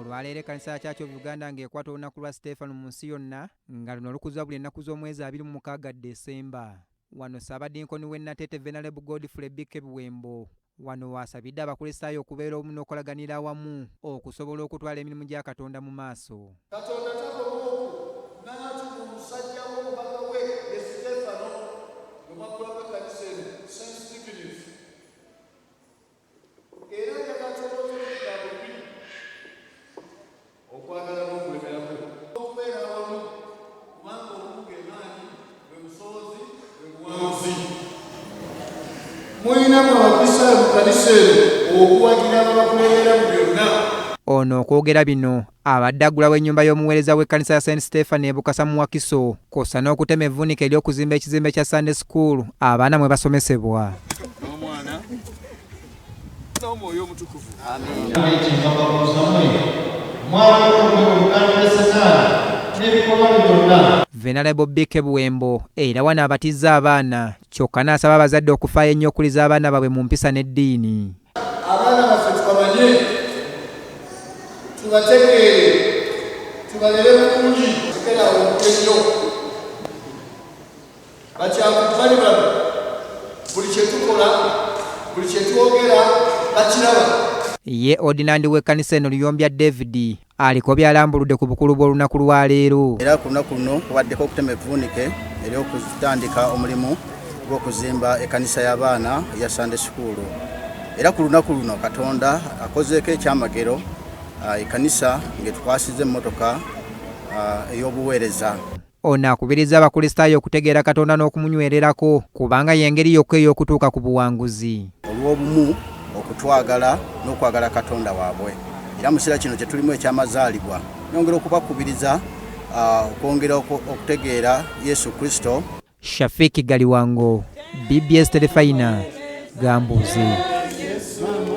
Olwaleero ekkanisa ya Church of Uganda ng'ekwata olunaku lwa Stefano mu nsi yonna nga luno lukuzibwa buli ennaku z'omwezi 26 Desemba. Wano Ssaabadinkoni w'e Nateete Venerable Godfrey Bike Buwembo wano wasabidde abakulisitaayo okubeera obumu n'okolaganira awamu okusobola okutwala emirimu gya Katonda mu maaso. Katonda takomawo n'ati mu musajja w'omubaka we ye Stefano omwakulaka kanisa eno St. Stephen's era yakatolooza ebigambo okwagala n'okulemerako okubeera awamu kubanga obumu gemaanyi bwe busobozi bwe buwanguzi. Mulinamu abakrisitaayo mu kanisa eno okuwagira ababakulembera mu byonna. Ono okwogera bino abadde aggulawo ennyumba y'omuweereza w'ekkanisa ya St. Stephen e Bukasa mu Wakiso kw'ossa n'okutema evvuunika ery'okuzimba ekizimbe kya Sunday School abaana mwe basomesebwa. N'omwana n'omwoyo omutukuvu. Venerable Bike Buwembo era wano abatizza abaana kyokka n'asaba abazadde okufaayo ennyo okuliza abaana baabwe mu mpisa n'eddiini. Abaana baffe tubamanye, tubategeere, tubalere bulungi, tukera ennyo bakyakubali bano buli kye tukola buli kye twogera bakiraba. Ye ordinandi w'ekkanisa eno Luyombya David aliko byalambuludde ku bukulu bw'olunaku lwa leero. Era ku lunaku luno kubaddeko okutema evvuunike ery'okutandika omulimu gw'okuzimba ekkanisa y'abaana ya Sunday School. Era ku lunaku luno Katonda akozeeko ekyamagero ekkanisa ng'etukwasiza emmotoka ey'obuweereza. Ono akubiriza abakulisitaayo okutegeera Katonda n'okumunywererako kubanga y'engeri yokka ey'okutuuka ku buwanguzi. Olw'obumu okutwagala n'okwagala Katonda waabwe. Era mu kiseera kino kye tulimu eky'amazaalibwa nyongera okubakubiriza okwongera okutegeera Yesu Kristo. Shafiki Galiwango, BBS Telefina, Gambuzi.